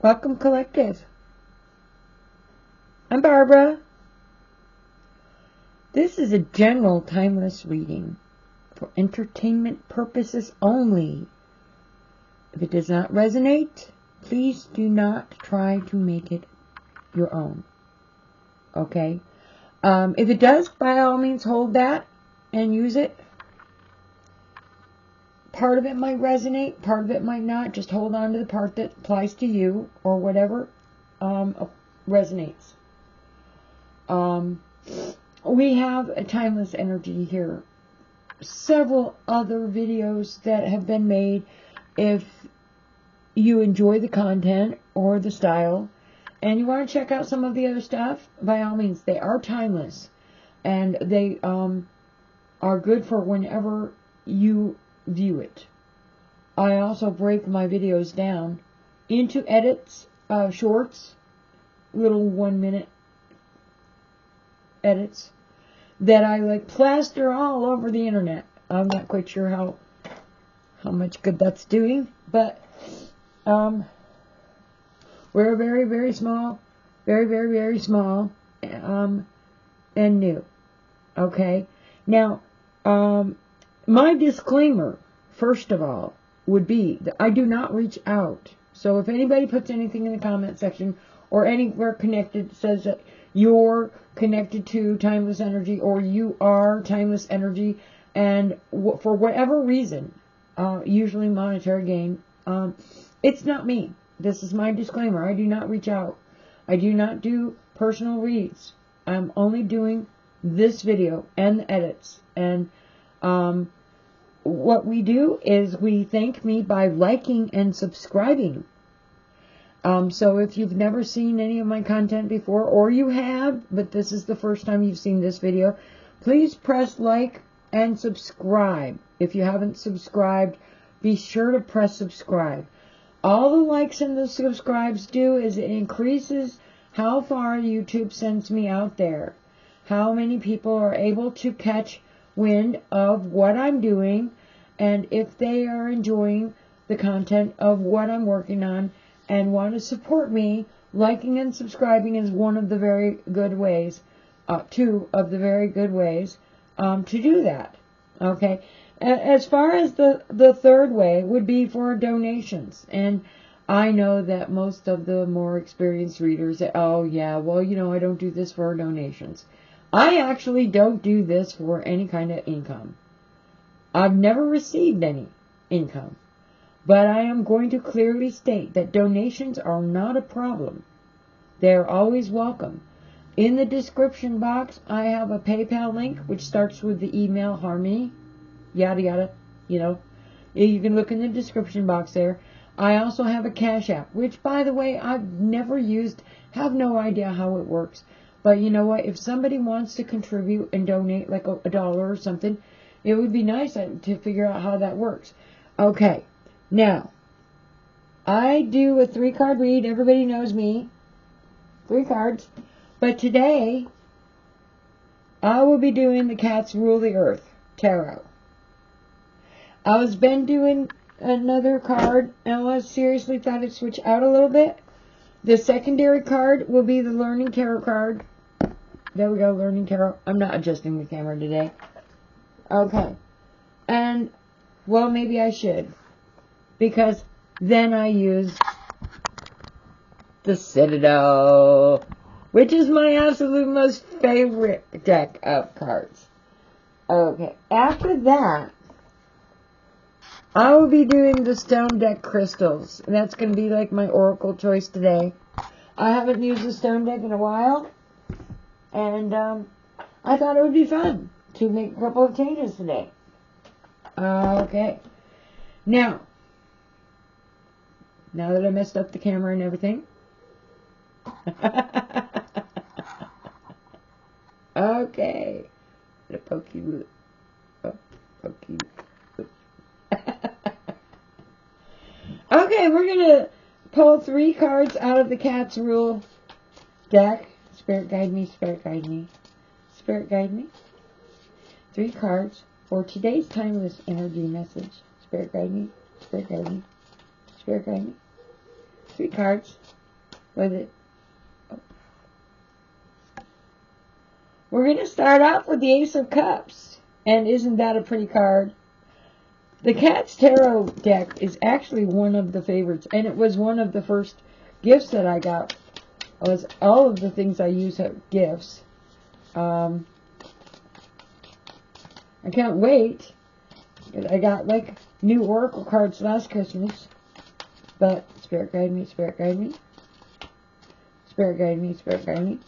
Welcome, Collective. I'm Barbara. This is a general timeless reading for entertainment purposes only. If it does not resonate, please do not try to make it your own. Okay? If it does, by all means, hold that and use it. Part of it might resonate, part of it might not. Just hold on to the part that applies to you or whatever resonates. We have a timeless energy here. Several other videos that have been made. If you enjoy the content or the style and you want to check out some of the other stuff, by all means, they are timeless. And they are good for whenever you view it. I also break my videos down into edits, shorts, little 1-minute edits that I like plaster all over the internet. I'm not quite sure how much good that's doing, but we're very, very small, very, very, very small, and new. Okay? Now, my disclaimer, first of all, would be that I do not reach out. So if anybody puts anything in the comment section or anywhere connected says that you're connected to Timeless Energy or you are Timeless Energy and for whatever reason, usually monetary gain, it's not me. This is my disclaimer. I do not reach out. I do not do personal reads. I'm only doing this video and the edits. And what we do is we thank me by liking and subscribing. So if you've never seen any of my content before, or you have, but this is the first time you've seen this video, please press like and subscribe. If you haven't subscribed, be sure to press subscribe. All the likes and the subscribes do is it increases how far YouTube sends me out there. How many people are able to catch wind of what I'm doing, and if they are enjoying the content of what I'm working on and want to support me, liking and subscribing is one of the very good ways, two of the very good ways to do that. Okay, as far as the third way would be for donations, and I know that most of the more experienced readers say, oh yeah, well, you know, I don't do this for donations. I actually don't do this for any kind of income. I've never received any income. But I am going to clearly state that donations are not a problem. They are always welcome. In the description box, I have a PayPal link, which starts with the email Harmony, yada yada, you know. You can look in the description box there. I also have a Cash App, which, by the way, I've never used, have no idea how it works. But you know what? If somebody wants to contribute and donate like a dollar or something, it would be nice to figure out how that works. Okay. Now, I do a 3-card read. Everybody knows me. 3 cards. But today, I will be doing the Cats Rule the Earth Tarot. I was been doing another card, and I seriously thought I'd switch out a little bit. The secondary card will be the Learning Tarot card. There we go, Learning Tarot. I'm not adjusting the camera today. Okay. And, well, maybe I should. Because then I use the Citadel, which is my absolute most favorite deck of cards. Okay. After that, I will be doing the Stone Deck Crystals. And that's going to be like my Oracle choice today. I haven't used the Stone Deck in a while. And I thought it would be fun to make a couple of changes today. Okay. Now that I messed up the camera and everything. Okay. The pokey loop. Oh, pokey loop. Okay, we're going to pull 3 cards out of the Cats Rule deck. Spirit guide me, spirit guide me, spirit guide me. 3 cards for today's timeless energy message. Spirit guide me, spirit guide me, spirit guide me. Sweet cards. With it. We're going to start off with the Ace of Cups. And isn't that a pretty card? The Cat's Tarot deck is actually one of the favorites. And it was one of the first gifts that I got. It was all of the things I use as gifts. I can't wait. I got like new Oracle cards last Christmas. But Spirit guide me, Spirit guide me. Spirit guide me, Spirit guide me.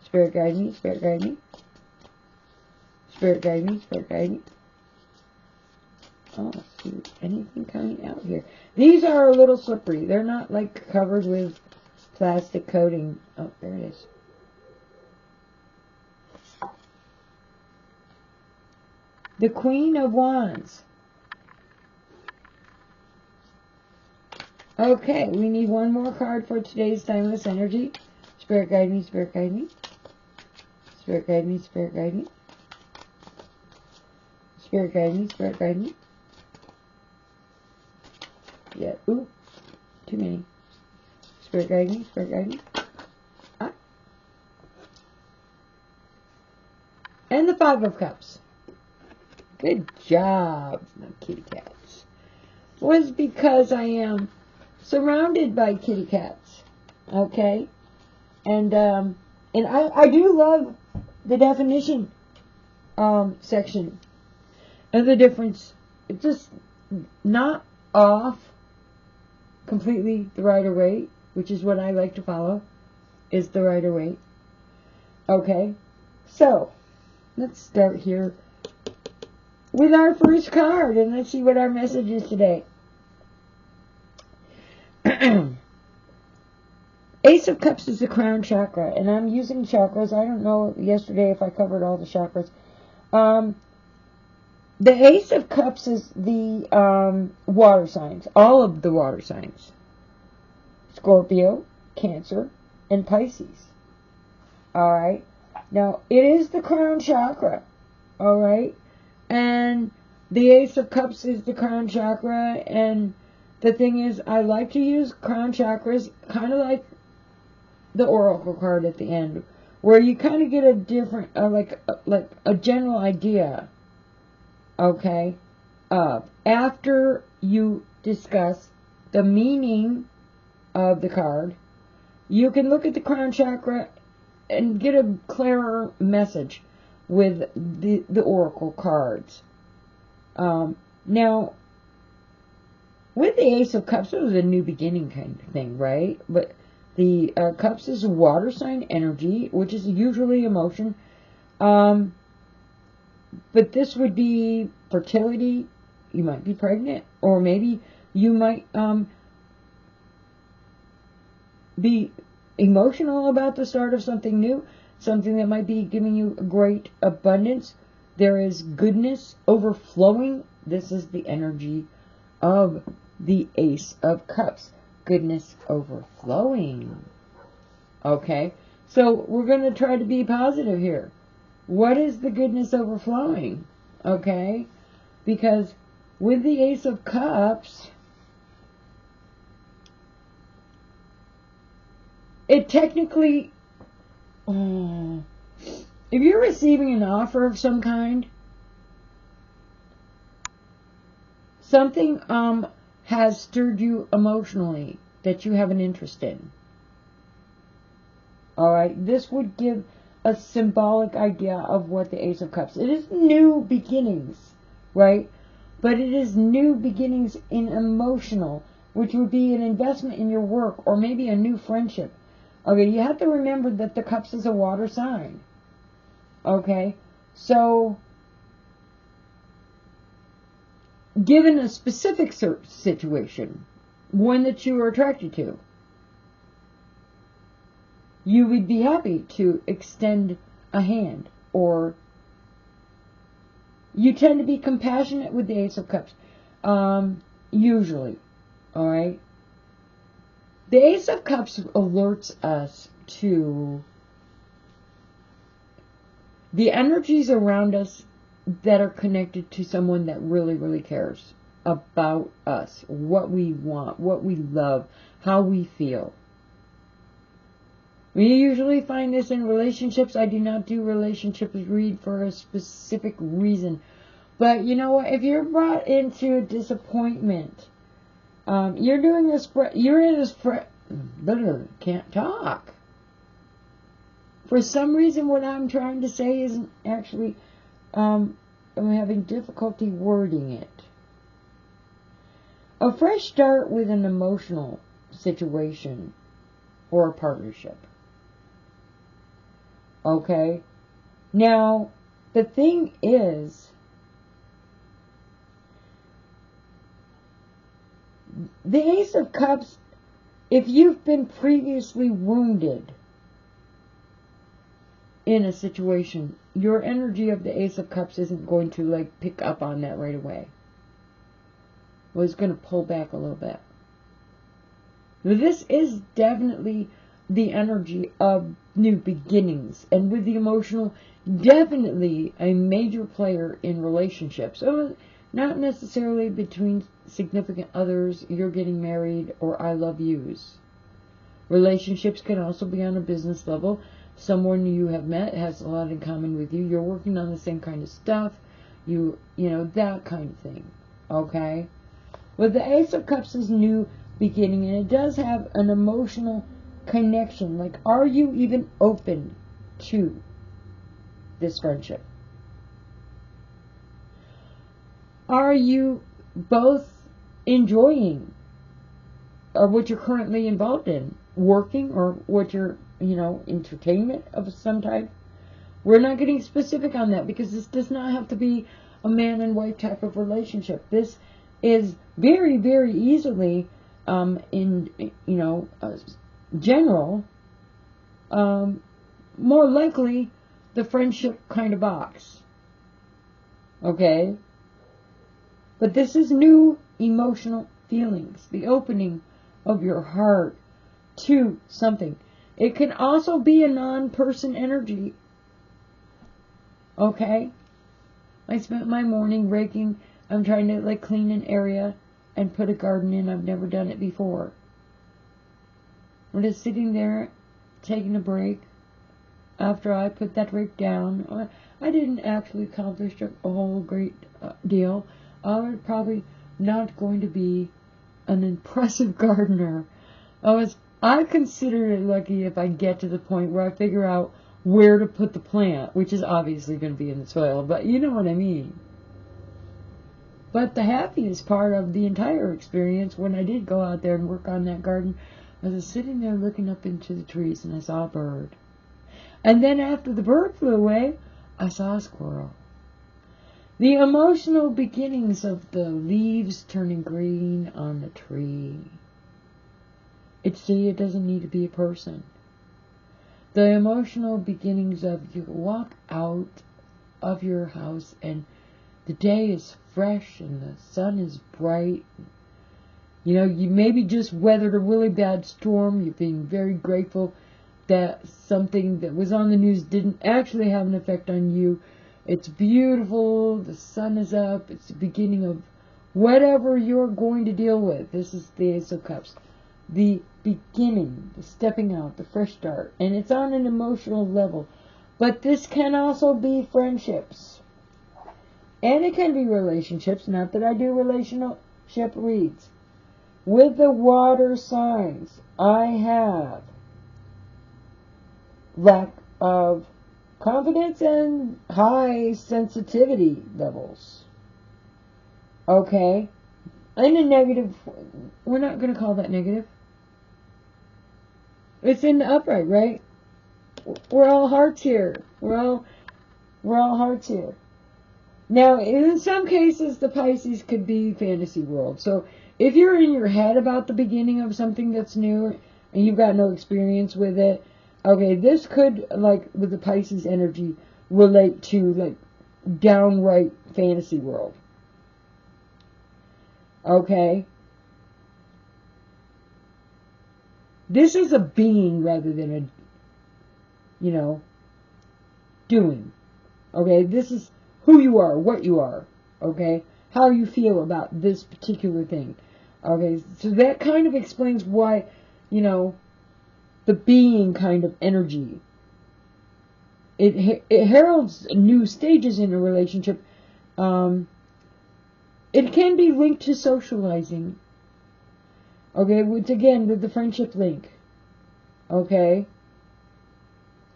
Spirit guide me, Spirit guide me. Spirit guide me, Spirit guide me. Oh, let's see anything coming out here. These are a little slippery. They're not like covered with plastic coating. Oh, there it is. The Queen of Wands. Okay, we need one more card for today's Timeless Energy. Spirit guide me, Spirit guide me. Spirit guide me, Spirit guide me. Spirit guide me, Spirit guide me. Yeah, ooh, too many. Spirit guide me, Spirit guide me. Ah. And the Five of Cups. Good job, my kitty cats. Was because I am surrounded by kitty cats. Okay? And I do love the definition section. And the difference, it's just not off completely the Rider-Waite, which is what I like to follow, is the Rider-Waite. Okay? So, let's start here with our first card, and let's see what our message is today. Ace of Cups is the crown chakra, and I'm using chakras. I don't know yesterday if I covered all the chakras. The Ace of Cups is the water signs, all of the water signs. Scorpio, Cancer, and Pisces. Alright? Now, it is the crown chakra. Alright? And the Ace of Cups is the crown chakra, and the thing is, I like to use crown chakras kind of like the Oracle card at the end, where you kind of get a different, like a general idea, okay, after you discuss the meaning of the card, you can look at the crown chakra and get a clearer message with the Oracle cards. Now, with the Ace of Cups, it was a new beginning kind of thing, right? But the Cups is water sign energy, which is usually emotion. But this would be fertility. You might be pregnant, or maybe you might be emotional about the start of something new, something that might be giving you a great abundance. There is goodness overflowing. This is the energy of the Ace of Cups. Goodness overflowing. Okay, so we're going to try to be positive here. What is the goodness overflowing? Okay, because with the Ace of Cups, it technically, if you're receiving an offer of some kind, something has stirred you emotionally that you have an interest in. Alright, this would give a symbolic idea of what the Ace of Cups. It is new beginnings, right? But it is new beginnings in emotional, which would be an investment in your work or maybe a new friendship. Okay, you have to remember that the Cups is a water sign. Okay, so given a specific situation, one that you are attracted to, you would be happy to extend a hand, or you tend to be compassionate with the Ace of Cups, usually, alright? The Ace of Cups alerts us to the energies around us that are connected to someone that really, really cares. about us, what we want, what we love, how we feel. We usually find this in relationships. I do not do relationships read for a specific reason. But you know what? If you're brought into a disappointment, you're doing a spread. You're in a spread. Literally can't talk. For some reason, what I'm trying to say isn't actually. I'm having difficulty wording it. A fresh start with an emotional situation or a partnership. Okay? Now, the thing is, the Ace of Cups, if you've been previously wounded in a situation, your energy of the Ace of Cups isn't going to like pick up on that right away. Well, it's going to pull back a little bit. This is definitely the energy of new beginnings, and with the emotional, definitely a major player in relationships. So not necessarily between significant others, you're getting married, or I love yous. Relationships can also be on a business level. Someone you have met has a lot in common with you. You're working on the same kind of stuff. You know, that kind of thing. Okay? But the Ace of Cups is new beginning, and it does have an emotional connection. Like, are you even open to this friendship? Are you both enjoying what you're currently involved in? Working, or what you're, entertainment of some type? We're not getting specific on that because this does not have to be a man and wife type of relationship. This is very, very easily general, more likely the friendship kind of box. Okay? But this is new emotional feelings, the opening of your heart to something. It can also be a non-person energy. Okay? I spent my morning raking. I'm trying to clean an area and put a garden in. I've never done it before. I'm just sitting there taking a break after I put that rake down. I didn't actually accomplish a whole great deal. I'm probably not going to be an impressive gardener. I consider it lucky if I get to the point where I figure out where to put the plant, which is obviously going to be in the soil, but you know what I mean. But the happiest part of the entire experience, when I did go out there and work on that garden, I was sitting there looking up into the trees and I saw a bird. And then after the bird flew away, I saw a squirrel. The emotional beginnings of the leaves turning green on the tree. It doesn't need to be a person. The emotional beginnings of you walk out of your house and the day is fresh and the sun is bright. You maybe just weathered a really bad storm. You're being very grateful that something that was on the news didn't actually have an effect on you. It's beautiful. The sun is up. It's the beginning of whatever you're going to deal with. This is the Ace of Cups. The beginning, the stepping out, the fresh start. And it's on an emotional level. But this can also be friendships. And it can be relationships. Not that I do relationship reads. With the water signs, I have lack of confidence and high sensitivity levels. Okay? In a negative, we're not going to call that negative. It's in the upright, right? We're all hearts here. We're all hearts here. Now, in some cases, the Pisces could be fantasy world. So, if you're in your head about the beginning of something that's new and you've got no experience with it, okay, this could, with the Pisces energy, relate to, downright fantasy world. Okay? This is a being rather than a, doing. Okay? This is who you are, what you are. Okay? how you feel about this particular thing. Okay, so that kind of explains why, the being kind of energy. It heralds new stages in a relationship. It can be linked to socializing. Okay, which again, with the friendship link. Okay?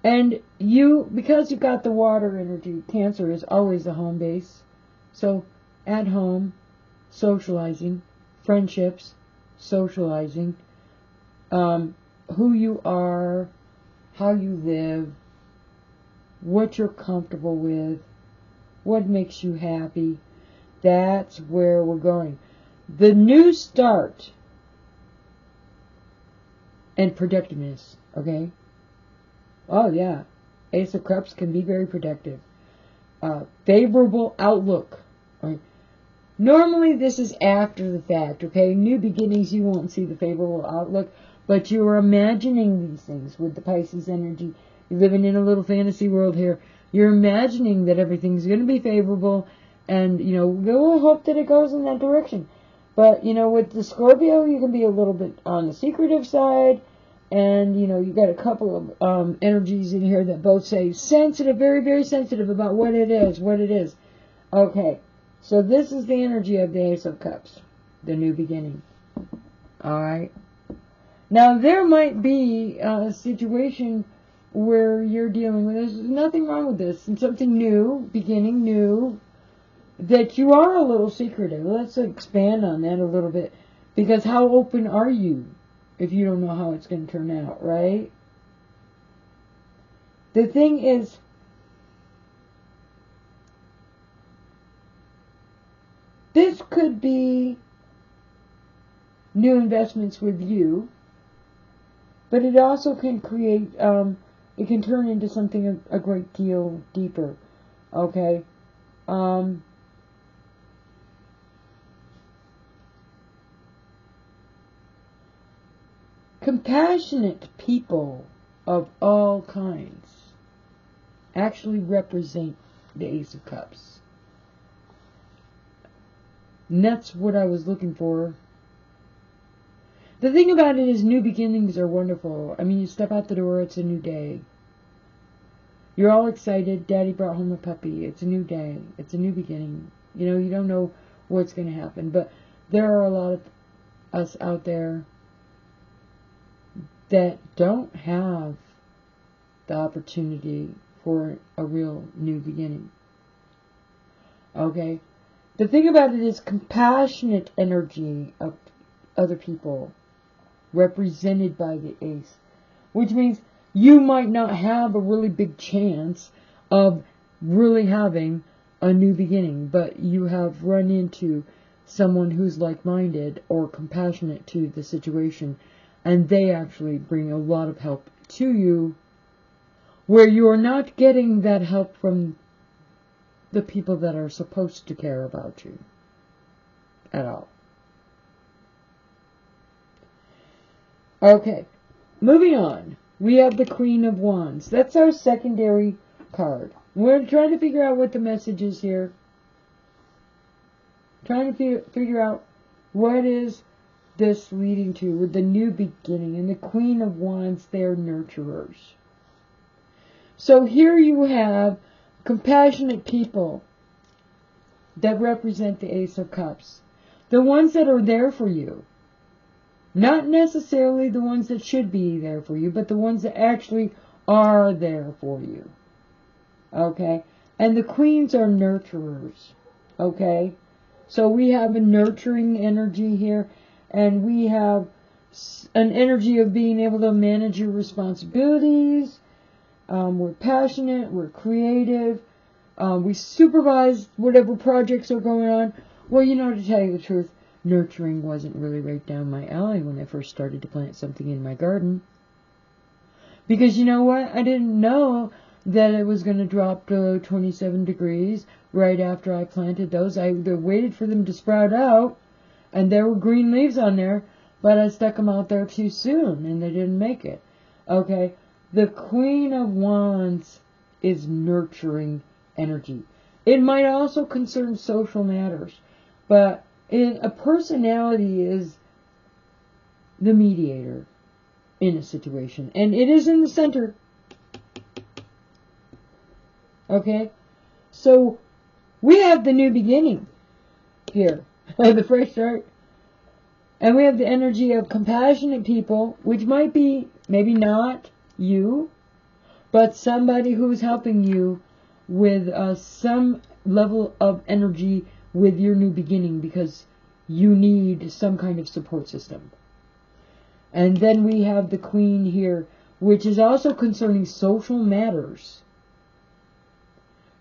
And because you got the water energy, Cancer is always the home base. So, at home, socializing, friendships, socializing, who you are, how you live, what you're comfortable with, what makes you happy. That's where we're going. The new start and productiveness, okay? Oh, yeah. Ace of Cups can be very productive. Favorable outlook. Right? Normally, this is after the fact, okay? New beginnings, you won't see the favorable outlook, but you're imagining these things with the Pisces energy. You're living in a little fantasy world here. You're imagining that everything's going to be favorable, and, we'll hope that it goes in that direction. But, with the Scorpio, you can be a little bit on the secretive side, and, you got a couple of energies in here that both say sensitive, very, very sensitive about what it is. Okay, so this is the energy of the Ace of Cups, the new beginning. Alright? Now, there might be a situation where you're dealing with, there's nothing wrong with this, and something new, beginning new, that you are a little secretive. Let's expand on that a little bit, because how open are you if you don't know how it's going to turn out, right? The thing is, this could be new investments with you, but it also can create, it can turn into something a great deal deeper, okay? Compassionate people of all kinds actually represent the Ace of Cups. And that's what I was looking for. The thing about it is new beginnings are wonderful. I mean, you step out the door, it's a new day. You're all excited. Daddy brought home a puppy. It's a new day. It's a new beginning. You don't know what's going to happen. But there are a lot of us out there that don't have the opportunity for a real new beginning. Okay? The thing about it is compassionate energy of other people represented by the Ace, which means you might not have a really big chance of really having a new beginning, but you have run into someone who's like-minded or compassionate to the situation, and they actually bring a lot of help to you, where you are not getting that help from the people that are supposed to care about you at all. Okay, moving on. We have the Queen of Wands. That's our secondary card. We're trying to figure out what the message is here. Trying to figure out what is this leading to with the new beginning. And the Queen of Wands, they're nurturers. So here you have compassionate people that represent the Ace of Cups. The ones that are there for you. Not necessarily the ones that should be there for you, but the ones that actually are there for you. Okay? And the queens are nurturers. Okay? So we have a nurturing energy here, and we have an energy of being able to manage your responsibilities. We're passionate, we're creative, we supervise whatever projects are going on. Well, to tell you the truth, nurturing wasn't really right down my alley when I first started to plant something in my garden. Because you know what? I didn't know that it was going to drop to 27 degrees right after I planted those. I waited for them to sprout out, and there were green leaves on there, but I stuck them out there too soon, and they didn't make it. Okay? The Queen of Wands is nurturing energy. It might also concern social matters. But a personality is the mediator in a situation. And it is in the center. Okay? So, we have the new beginning here. The fresh start. And we have the energy of compassionate people, which might be, maybe not you, but somebody who's helping you with some level of energy with your new beginning, because you need some kind of support system. And then we have the Queen here, which is also concerning social matters.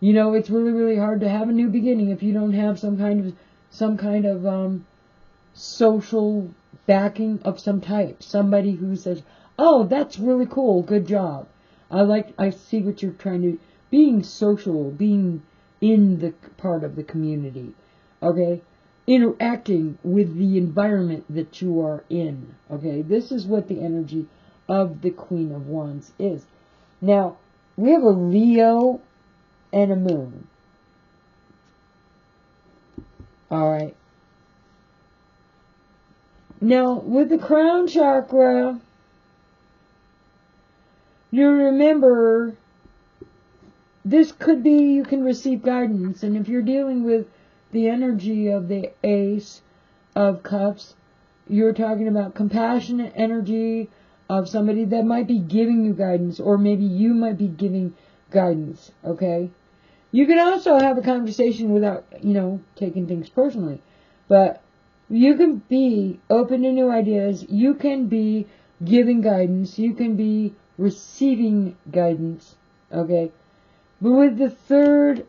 You know, it's really, really hard to have a new beginning if you don't have some kind of social backing of some type. Somebody who says, "Oh, that's really cool, good job. I see what you're trying to," being social, being in the part of the community, okay? Interacting with the environment that you are in, okay? This is what the energy of the Queen of Wands is. Now, we have a Leo and a Moon. Alright. Now, with the crown chakra, you remember, this could be you can receive guidance. And if you're dealing with the energy of the Ace of Cups, you're talking about compassionate energy of somebody that might be giving you guidance, or maybe you might be giving guidance, okay? You can also have a conversation without, taking things personally. But you can be open to new ideas. You can be giving guidance. You can be receiving guidance, okay? But with the third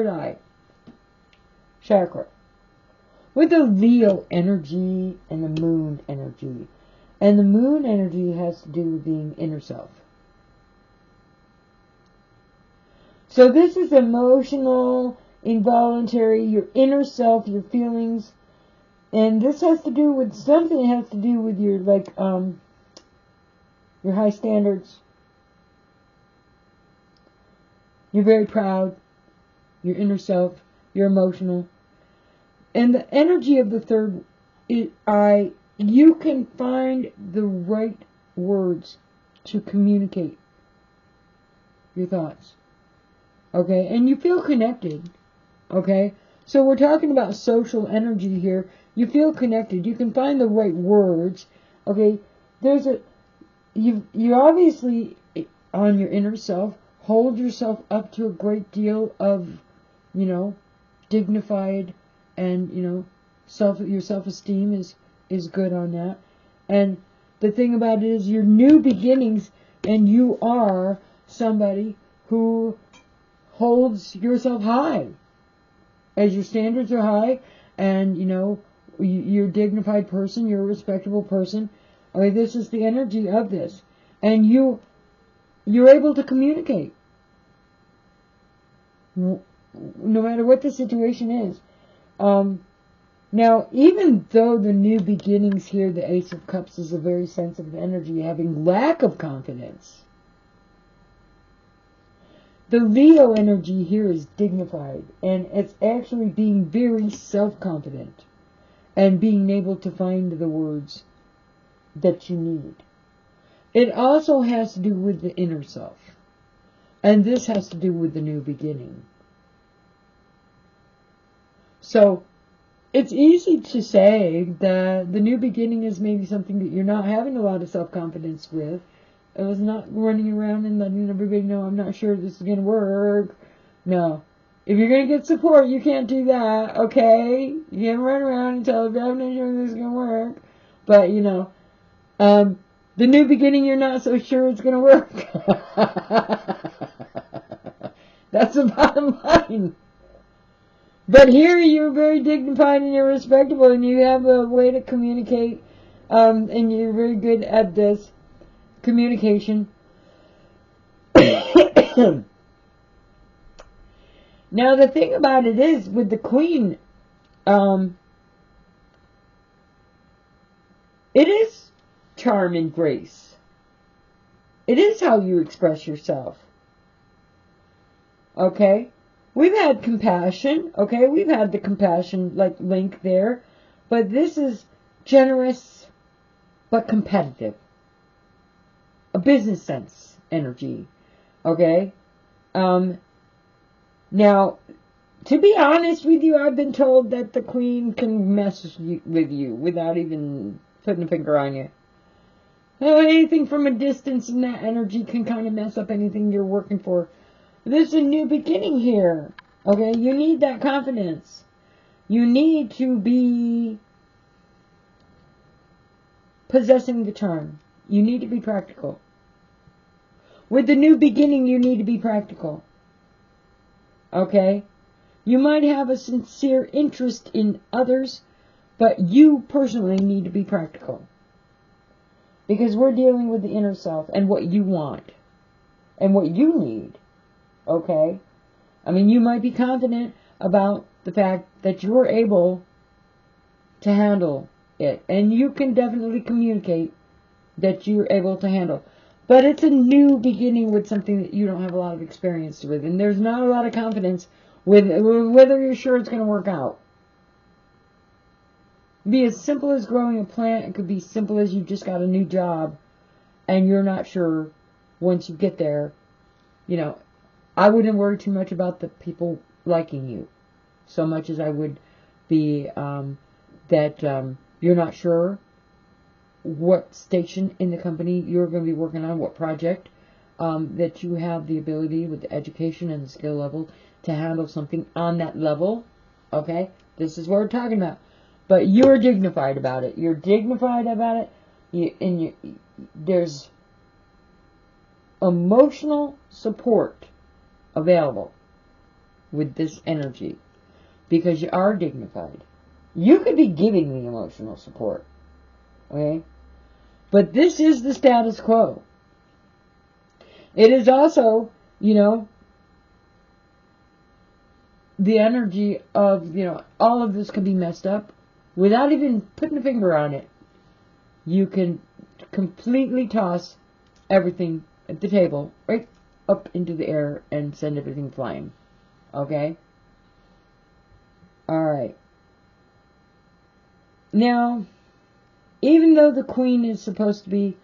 eye chakra, with the Leo energy and the Moon energy, and the Moon energy has to do with being inner self. So this is emotional, involuntary, your inner self, your feelings, and this has to do with something that has to do with your your high standards. You're very proud. Your inner self. You're emotional. And the energy of the third eye, you can find the right words to communicate your thoughts. Okay? And you feel connected. Okay? So we're talking about social energy here. You feel connected. You can find the right words. Okay? You obviously, on your inner self, hold yourself up to a great deal of, dignified, and, your self-esteem is good on that. And the thing about it is, your new beginnings, and you are somebody who holds yourself high. As your standards are high, and, you're a dignified person, you're a respectable person. Okay, this is the energy of this. And you're able to communicate. No matter what the situation is. Now, even though the new beginnings here, the Ace of Cups is a very sensitive energy, having lack of confidence, the Leo energy here is dignified, and it's actually being very self-confident and being able to find the words that you need. It also has to do with the inner self, and this has to do with the new beginning. So, it's easy to say that the new beginning is maybe something that you're not having a lot of self-confidence with. It was not running around and letting everybody know, I'm not sure this is going to work. No. If you're going to get support, you can't do that, okay? You can't run around and tell everybody, I'm not sure this is going to work. But, the new beginning, you're not so sure it's going to work. That's the bottom line. But here you're very dignified and you're respectable and you have a way to communicate, and you're very good at this communication. Now the thing about it is, with the Queen, it is charm and grace. It is how you express yourself. Okay? We've had compassion, okay? We've had the compassion, like, link there. But this is generous, but competitive. A business sense energy, okay? Now, to be honest with you, I've been told that the Queen can mess with you without even putting a finger on you. Anything from a distance in that energy can kind of mess up anything you're working for. There's a new beginning here. Okay, you need that confidence. You need to be possessing the charm. You need to be practical. With the new beginning, you need to be practical. Okay? You might have a sincere interest in others, but you personally need to be practical. Because we're dealing with the inner self and what you want and what you need. Okay? I mean, you might be confident about the fact that you're able to handle it. And you can definitely communicate that you're able to handle. But it's a new beginning with something that you don't have a lot of experience with. And there's not a lot of confidence with whether you're sure it's going to work out. It could be as simple as growing a plant. It could be simple as you just got a new job and you're not sure once you get there. You know, I wouldn't worry too much about the people liking you so much as I would be that you're not sure what station in the company you're going to be working on, what project, that you have the ability with the education and the skill level to handle something on that level. Okay? This is what we're talking about. But you're dignified about it. You're dignified about it. There's emotional support available with this energy because you are dignified. You could be giving the emotional support. Okay? But this is the status quo. It is also, you know, the energy of, you know, all of this can be messed up without even putting a finger on it. You can completely toss everything at the table right up into the air and send everything flying. Okay? Alright. Now, even though the Queen is supposed to be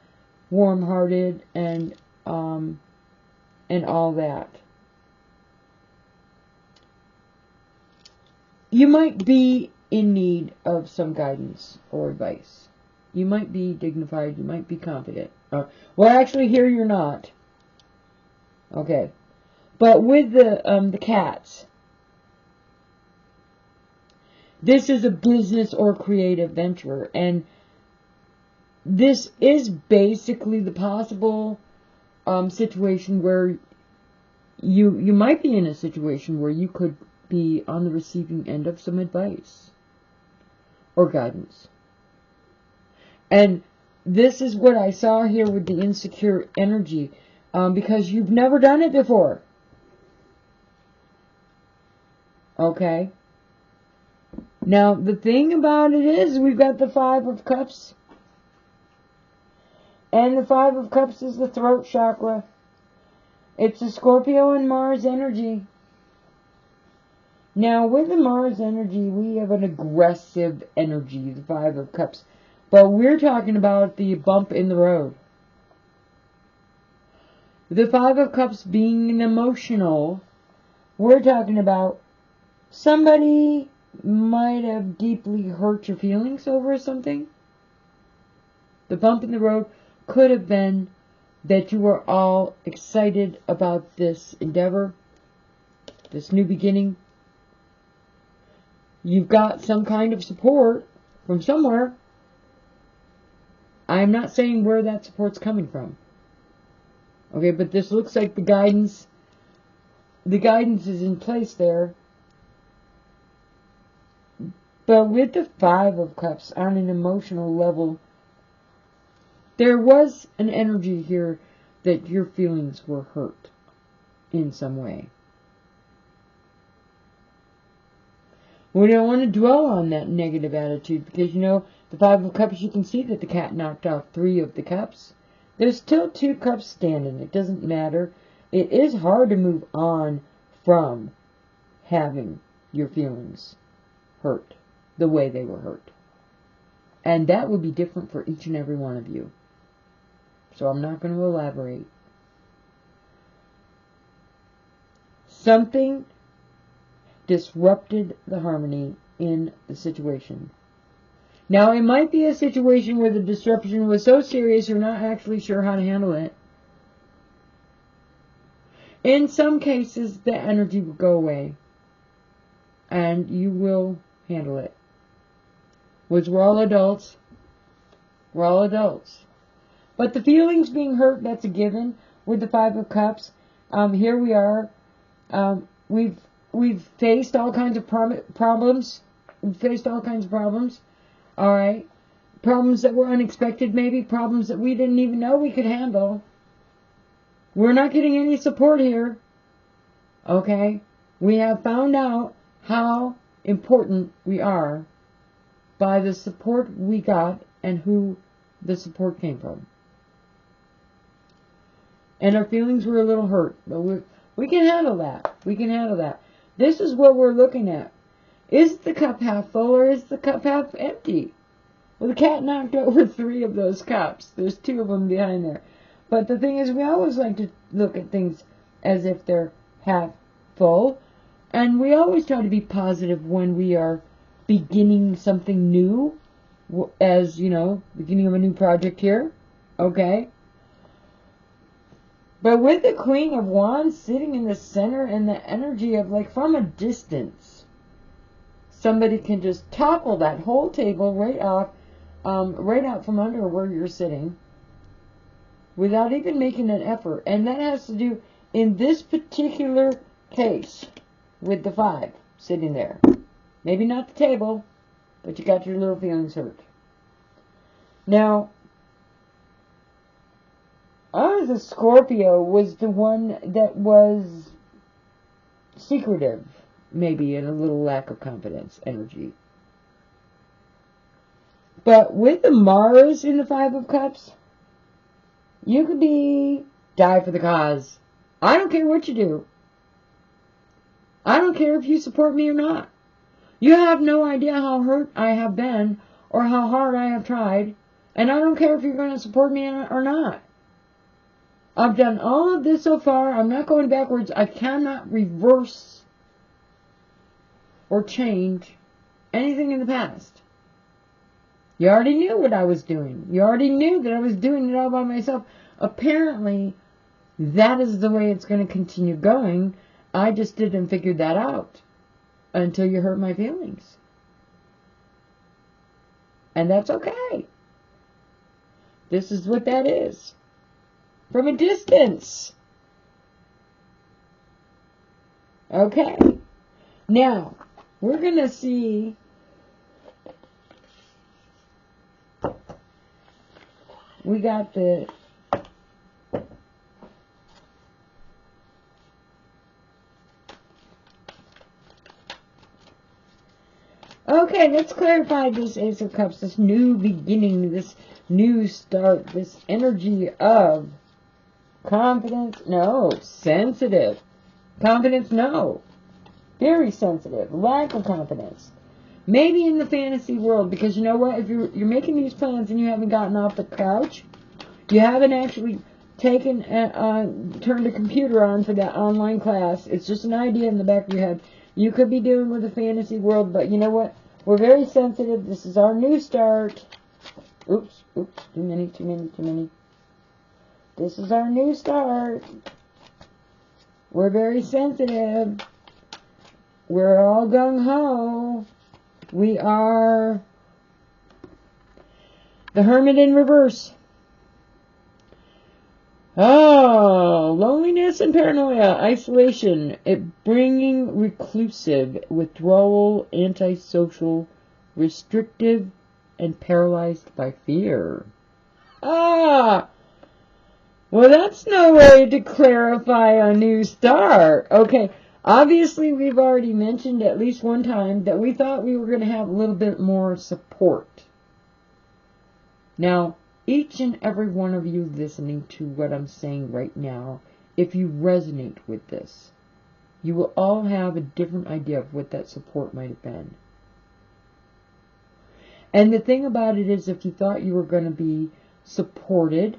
warm-hearted and all that, you might be in need of some guidance or advice. You might be dignified. You might be confident. Well, actually, here you're not. Okay, but with the cats, this is a business or creative venture, and this is basically the possible situation where you might be in a situation where you could be on the receiving end of some advice or guidance. And this is what I saw here with the insecure energy, because you've never done it before. Okay? Now, the thing about it is, we've got the Five of Cups. And the Five of Cups is the throat chakra. It's a Scorpio and Mars energy. Now, with the Mars energy, we have an aggressive energy, the Five of Cups. But we're talking about the bump in the road. The Five of Cups being an emotional, we're talking about somebody might have deeply hurt your feelings over something. The bump in the road could have been that you were all excited about this endeavor, this new beginning. You've got some kind of support from somewhere. I'm not saying where that support's coming from. Okay, but this looks like the guidance is in place there. But with the Five of Cups on an emotional level, there was an energy here that your feelings were hurt in some way. We don't want to dwell on that negative attitude because, you know, the Five of Cups, you can see that the cat knocked off 3 of the cups. There's still 2 cups standing. It doesn't matter. It is hard to move on from having your feelings hurt the way they were hurt. And that would be different for each and every one of you. So I'm not going to elaborate. Something disrupted the harmony in the situation. Now, it might be a situation where the disruption was so serious you're not actually sure how to handle it. In some cases, the energy will go away, and you will handle it. Which we're all adults. We're all adults. But the feelings being hurt, that's a given. With the Five of Cups, here we are. We've faced all kinds of problems. We've faced all kinds of problems. All right. Problems that were unexpected, maybe. Problems that we didn't even know we could handle. We're not getting any support here. Okay. We have found out how important we are by the support we got and who the support came from. And our feelings were a little hurt, but we can handle that. We can handle that. This is what we're looking at. Is the cup half full or is the cup half empty? Well, the cat knocked over 3 of those cups. There's 2 of them behind there. But the thing is, we always like to look at things as if they're half full. And we always try to be positive when we are beginning something new. As, you know, beginning of a new project here. Okay? But with the Queen of Wands sitting in the center and the energy of, like, from a distance, somebody can just topple that whole table right out from under where you're sitting without even making an effort. And that has to do, in this particular case, with the 5 sitting there. Maybe not the table, but you got your little feelings hurt. Now, I, as a Scorpio, was the one that was secretive, maybe, and a little lack of confidence energy. But with the Mars in the 5 of Cups, you could die for the cause. I don't care what you do. I don't care if you support me or not. You have no idea how hurt I have been or how hard I have tried. And I don't care if you're going to support me or not. I've done all of this so far. I'm not going backwards. I cannot reverse or change anything in the past. You already knew what I was doing. You already knew that I was doing it all by myself. Apparently, that is the way it's going to continue going. I just didn't figure that out until you hurt my feelings. And that's okay. This is what that is. From a distance. Okay. Now, we're going to see we got the okay, let's clarify this Ace of Cups, this new beginning, this new start, this energy of confidence, no. Sensitive. Confidence, no. Very sensitive. Lack of confidence. Maybe in the fantasy world, because you know what? If you're making these plans and you haven't gotten off the couch, you haven't actually taken turned a computer on for that online class. It's just an idea in the back of your head. You could be dealing with a fantasy world, but you know what? We're very sensitive. This is our new start. Oops. Too many. This is our new start. We're very sensitive. We're all gung-ho. We are the Hermit in reverse. Oh, loneliness and paranoia, isolation, bringing reclusive, withdrawal, antisocial, restrictive, and paralyzed by fear. Well, that's no way to clarify a new start. Okay, obviously we've already mentioned at least one time that we thought we were going to have a little bit more support. Now, each and every one of you listening to what I'm saying right now, if you resonate with this, you will all have a different idea of what that support might have been. And the thing about it is, if you thought you were going to be supported,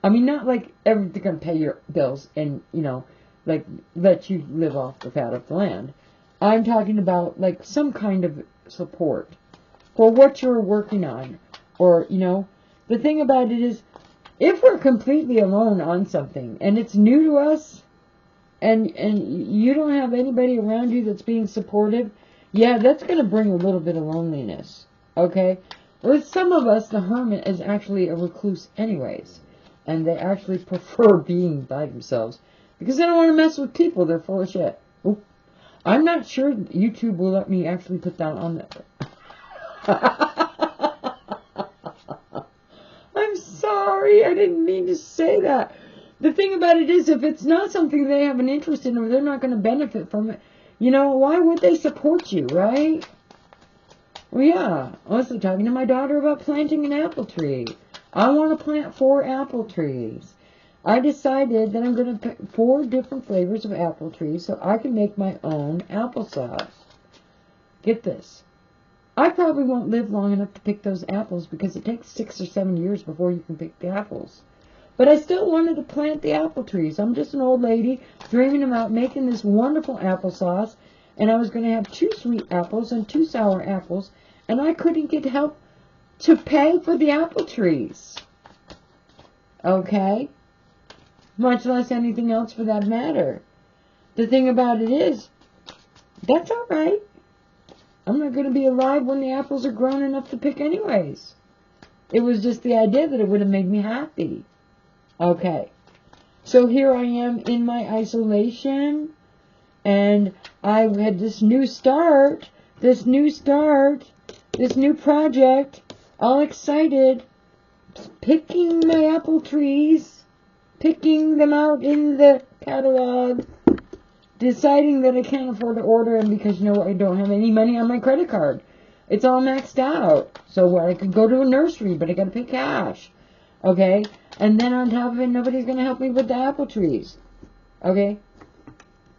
I mean, not like everything's going to pay your bills and, you know, like let you live off the fat of the land. I'm talking about like some kind of support for what you're working on. Or, you know, the thing about it is, if we're completely alone on something and it's new to us and you don't have anybody around you that's being supportive, yeah, that's going to bring a little bit of loneliness. Okay? With some of us, the hermit is actually a recluse anyways. And they actually prefer being by themselves. Because they don't want to mess with people. They're full of shit. Oop. I'm not sure YouTube will let me actually put that on there. I'm sorry. I didn't mean to say that. The thing about it is, if it's not something they have an interest in or they're not going to benefit from it, you know, why would they support you, right? Well, yeah. I was talking to my daughter about planting an apple tree. I want to plant 4 apple trees. I decided that I'm going to pick 4 different flavors of apple trees so I can make my own applesauce. Get this. I probably won't live long enough to pick those apples because it takes 6 or 7 years before you can pick the apples. But I still wanted to plant the apple trees. I'm just an old lady dreaming about making this wonderful applesauce, and I was going to have 2 sweet apples and 2 sour apples, and I couldn't get help to pay for the apple trees. Okay? Much less anything else for that matter. The thing about it is, that's alright. I'm not going to be alive when the apples are grown enough to pick anyways. It was just the idea that it would have made me happy. Okay. So here I am in my isolation, and I had this new project, all excited, picking my apple trees, picking them out in the catalog, deciding that I can't afford to order them because, you know, I don't have any money on my credit card. It's all maxed out. So I could go to a nursery, but I got to pay cash. Okay? And then on top of it, nobody's going to help me with the apple trees. Okay?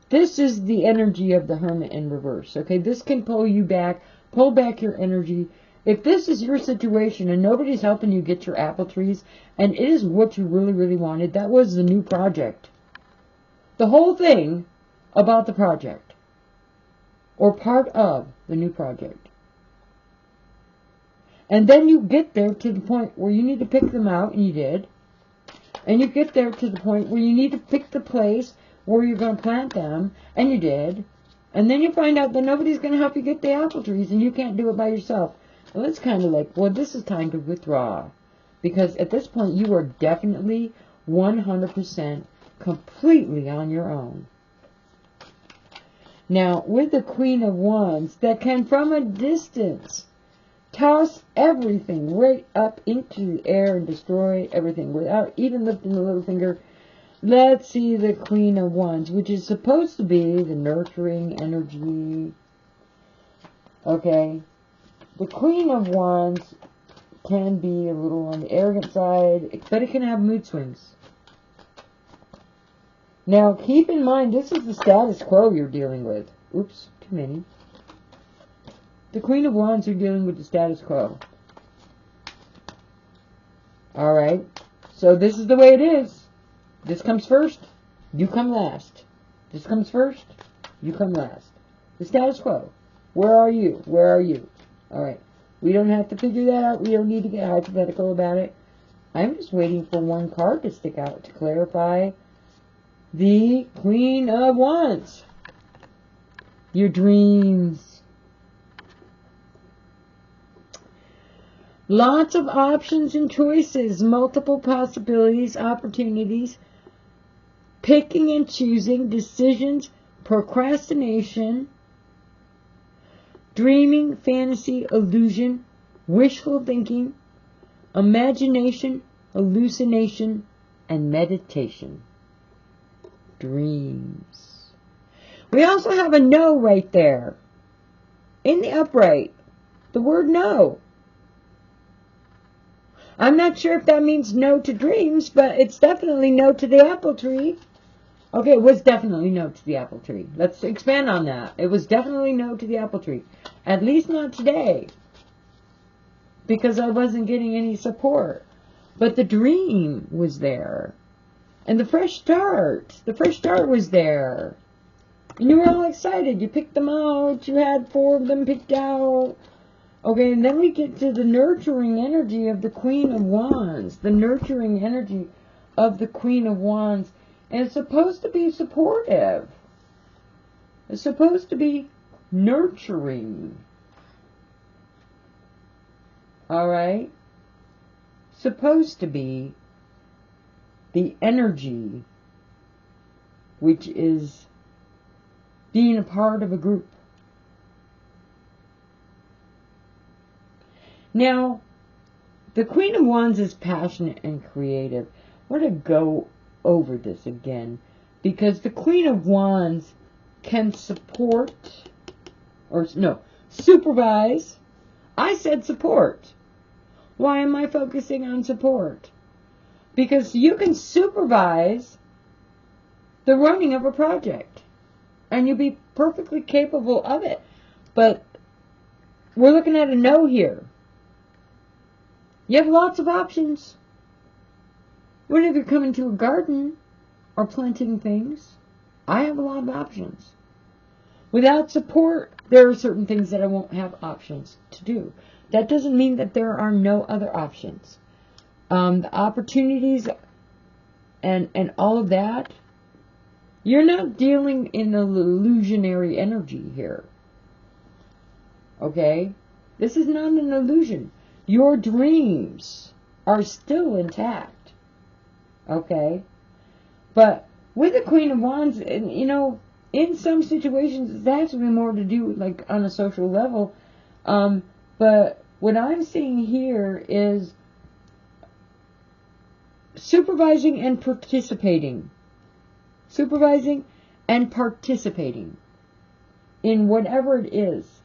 This is the energy of the hermit in reverse. Okay? This can pull you back, pull back your energy. If this is your situation and nobody's helping you get your apple trees, and it is what you really, really wanted, that was the new project. The whole thing about the project, or part of the new project. And then you get there to the point where you need to pick them out, and you did. And you get there to the point where you need to pick the place where you're going to plant them, and you did. And then you find out that nobody's going to help you get the apple trees, and you can't do it by yourself. Well, it's kind of like, well, this is time to withdraw. Because at this point, you are definitely 100% completely on your own. Now, with the Queen of Wands, that can from a distance toss everything right up into the air and destroy everything without even lifting the little finger. Let's see the Queen of Wands, which is supposed to be the nurturing energy. Okay. The Queen of Wands can be a little on the arrogant side, but it can have mood swings. Now, keep in mind, this is the status quo you're dealing with. Oops, too many. The Queen of Wands are dealing with the status quo. Alright, so this is the way it is. This comes first, you come last. This comes first, you come last. The status quo. Where are you? Where are you? Alright, we don't have to figure that out. We don't need to get hypothetical about it. I'm just waiting for one card to stick out to clarify the Queen of Wands. Your dreams. Lots of options and choices, multiple possibilities, opportunities, picking and choosing, decisions, procrastination, dreaming, fantasy, illusion, wishful thinking, imagination, hallucination, and meditation. Dreams. We also have a no right there. In the upright. The word no. I'm not sure if that means no to dreams, but it's definitely no to the apple tree. Okay, it was definitely no to the apple tree. Let's expand on that. It was definitely no to the apple tree. At least not today. Because I wasn't getting any support. But the dream was there. And the fresh start was there. And you were all excited. You picked them out. You had 4 of them picked out. Okay, and then we get to the nurturing energy of the Queen of Wands. The nurturing energy of the Queen of Wands. And it's supposed to be supportive. It's supposed to be nurturing. Alright? Supposed to be the energy which is being a part of a group. Now, the Queen of Wands is passionate and creative. We're going to go over this again because the Queen of Wands can support, or no, supervise. I said support. Why am I focusing on support? Because you can supervise the running of a project and you'll be perfectly capable of it. But we're looking at a no here. You have lots of options. Whenever you're coming to a garden or planting things, I have a lot of options. Without support, there are certain things that I won't have options to do. That doesn't mean that there are no other options. The opportunities and all of that, you're not dealing in an illusionary energy here. Okay? This is not an illusion. Your dreams are still intact. Okay? But with the Queen of Wands, and you know, in some situations, it's actually more to do like on a social level. But what I'm seeing here is supervising and participating. Supervising and participating in whatever it is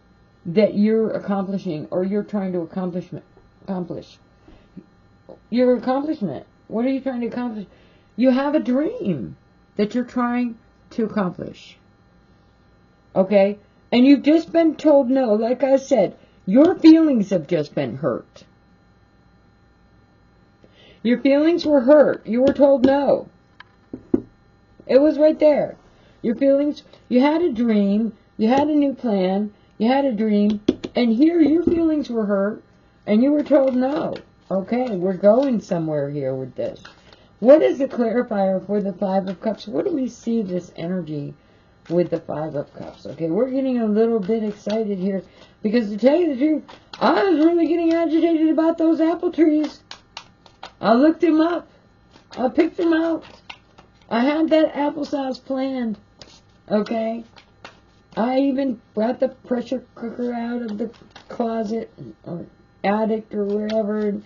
that you're accomplishing or you're trying to accomplish. Your accomplishment. What are you trying to accomplish? You have a dream that you're trying to accomplish. Okay? And you've just been told no. Like I said, your feelings have just been hurt. Your feelings were hurt. You were told no. It was right there. Your feelings, you had a dream, you had a new plan, you had a dream, and here your feelings were hurt, and you were told no. Okay, we're going somewhere here with this. What is the clarifier for the Five of Cups? What do we see this energy with the Five of Cups? Okay, we're getting a little bit excited here, because to tell you the truth, I was really getting agitated about those apple trees. I looked them up. I picked them out. I had that applesauce planned. Okay? I even brought the pressure cooker out of the closet or attic or wherever and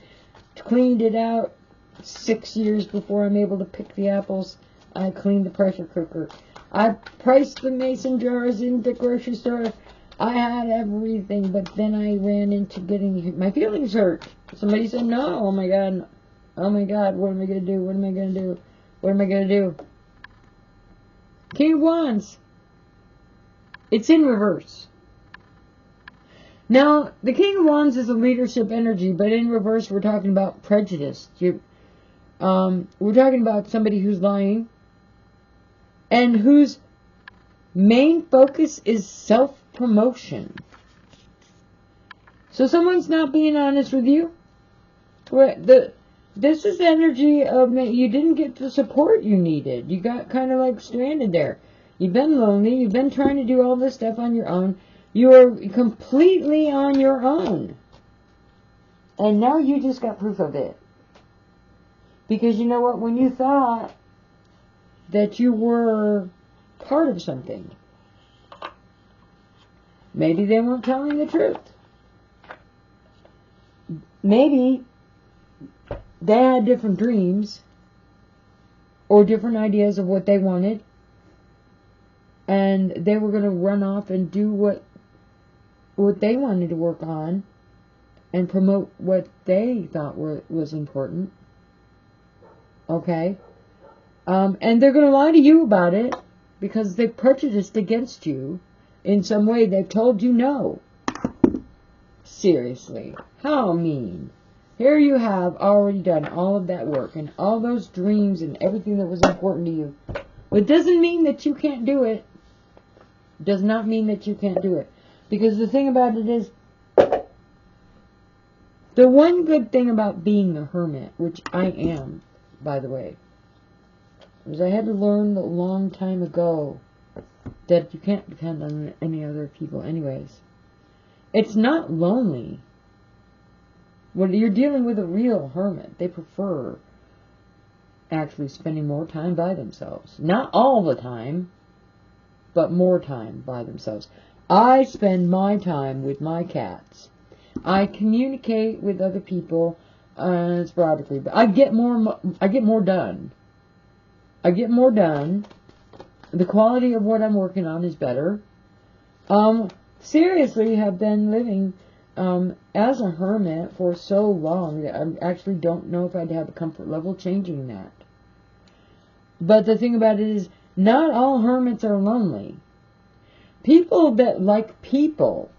cleaned it out 6 years before I'm able to pick the apples. I cleaned the pressure cooker. I priced the mason jars in the grocery store. I had everything, but then I ran into getting my feelings hurt. Somebody said, no, oh my God, what am I going to do? What am I going to do? What am I going to do? King of Wands. It's in reverse. Now, the King of Wands is a leadership energy, but in reverse we're talking about prejudice. We're talking about somebody who's lying and whose main focus is self-promotion. So someone's not being honest with you. This is energy of you didn't get the support you needed. You got kind of like stranded there. You've been lonely. You've been trying to do all this stuff on your own. You are completely on your own. And now you just got proof of it. Because you know what? When you thought that you were part of something, maybe they weren't telling the truth. Maybe they had different dreams or different ideas of what they wanted, and they were going to run off and do what they wanted to work on and promote what they thought was important. Okay? And they're going to lie to you about it because they've prejudiced against you in some way. They've told you no. Seriously, how mean. Here you have already done all of that work and all those dreams and everything that was important to you. But it doesn't mean that you can't do it. Does not mean that you can't do it. Because the thing about it is, the one good thing about being a hermit, which I am, by the way, is I had to learn a long time ago that you can't depend on any other people anyways. It's not lonely. When you're dealing with a real hermit, they prefer actually spending more time by themselves. Not all the time, but more time by themselves. I spend my time with my cats. I communicate with other people sporadically, but I get more done. I get more done. The quality of what I'm working on is better. Seriously, have been living as a hermit for so long that I actually don't know if I'd have a comfort level changing that. But the thing about it is, not all hermits are lonely. People that like people